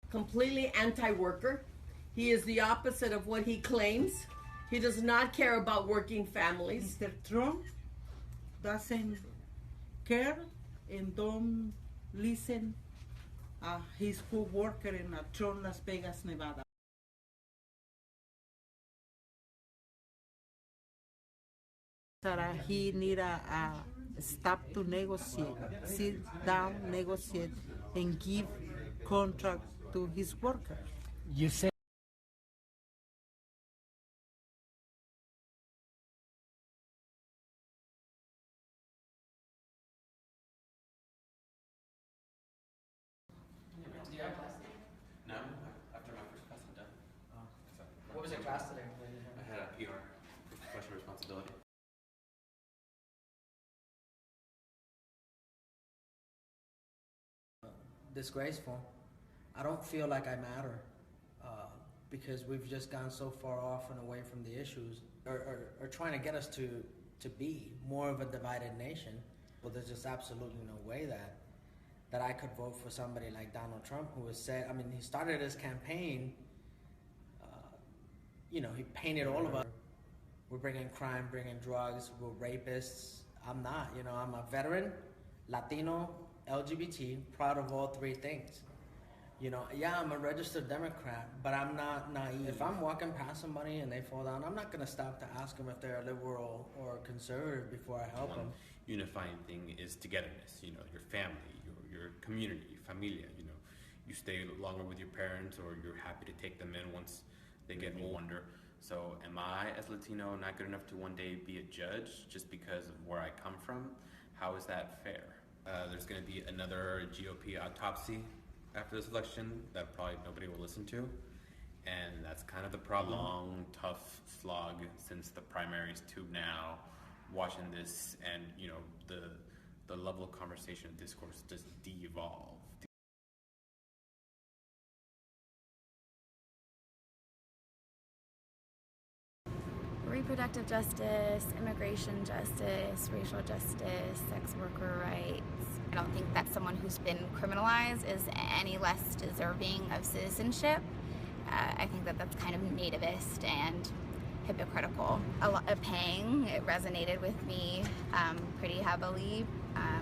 completely anti-worker. He is the opposite of what he claims. He does not care about working families. Mr. Trump doesn't care and don't listen his co-worker in Trump, Las Vegas, Nevada. That he need a stop to negotiate, sit down, negotiate, and give contract to his worker. You say No, after my first class, I'm done. What was your class today? I had a PR, professional responsibility. Disgraceful. I don't feel like I matter because we've just gone so far off and away from the issues, or trying to get us to be more of a divided nation. Well, there's just absolutely no way that I could vote for somebody like Donald Trump, who has said, I mean, he started his campaign, he painted all of us. We're bringing crime, bringing drugs, we're rapists. I'm not, I'm a veteran, Latino, LGBT, proud of all three things. I'm a registered Democrat, but I'm not naive. If I'm walking past somebody and they fall down, I'm not gonna stop to ask them if they're a liberal or conservative before I help them. Unifying thing is togetherness, your family, your community, familia, you stay longer with your parents, or you're happy to take them in once they get older. So am I, as Latino, not good enough to one day be a judge just because of where I come from? How is that fair? There's going to be another GOP autopsy after this election that probably nobody will listen to, and that's kind of the problem. Long, tough slog since the primaries to now, watching this, and the level of conversation and discourse just de-evolve. Reproductive justice, immigration justice, racial justice, sex worker rights. I don't think that someone who's been criminalized is any less deserving of citizenship. I think that that's kind of nativist and hypocritical. A lot of Pang, it resonated with me pretty heavily.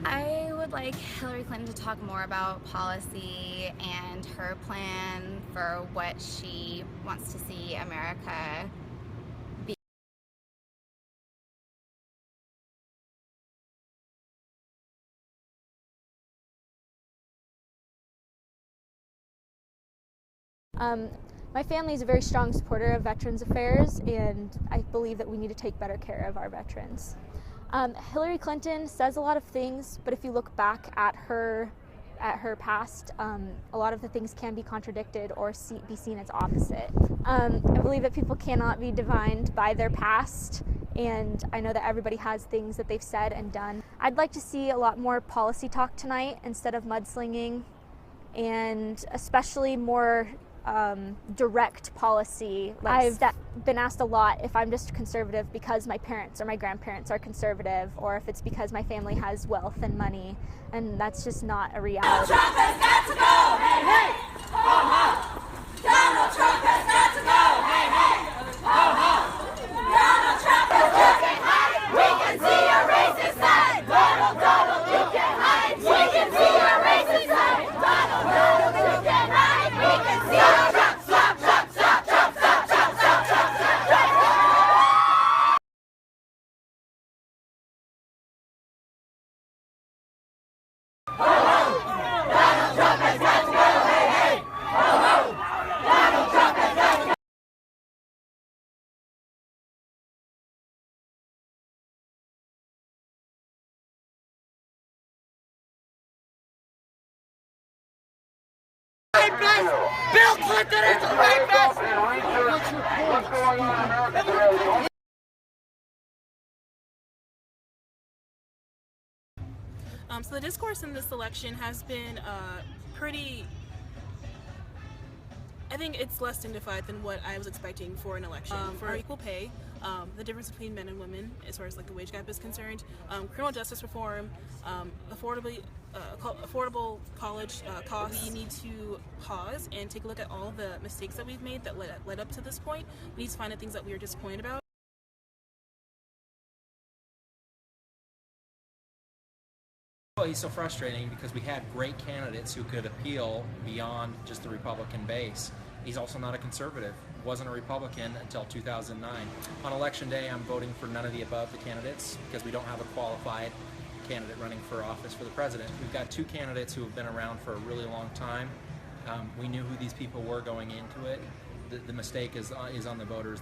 I would like Hillary Clinton to talk more about policy and her plan for what she wants to see America be. My family is a very strong supporter of Veterans Affairs, and I believe that we need to take better care of our veterans. Hillary Clinton says a lot of things, but if you look back at her past, a lot of the things can be contradicted or be seen as opposite. I believe that people cannot be defined by their past, and I know that everybody has things that they've said and done. I'd like to see a lot more policy talk tonight instead of mudslinging, and especially more direct policy. I've been asked a lot if I'm just conservative because my parents or my grandparents are conservative, or if it's because my family has wealth and money, and that's just not a reality. Donald Trump has got to go! Hey, hey! Ho, ho! Donald Trump has got to go! Hey, hey! Ho, ho! Donald Trump is looking high! We can see your racist side! Donald, Donald, you can hide! We can see your racist side! Donald, Donald, you can hide! We can see your Trump, stop, stop, stop, stop, stop, stop, stop, stop, stop, stop. Ho, ho! Donald Trump has got to go! Hey, hey! Ho, ho! Donald Trump has got to go! Bill Clinton is a rapist! what's going on in America today? So the discourse in this election has been pretty, I think it's less dignified than what I was expecting for an election. For equal pay, the difference between men and women as far as like the wage gap is concerned, criminal justice reform, affordable college costs. We need to pause and take a look at all the mistakes that we've made that led up to this point. We need to find the things that we are disappointed about. Well, he's so frustrating because we had great candidates who could appeal beyond just the Republican base. He's also not a conservative. Wasn't a Republican until 2009. On election day, I'm voting for none of the above the candidates because we don't have a qualified candidate running for office for the president. We've got two candidates who have been around for a really long time. We knew who these people were going into it. The mistake is on the voters.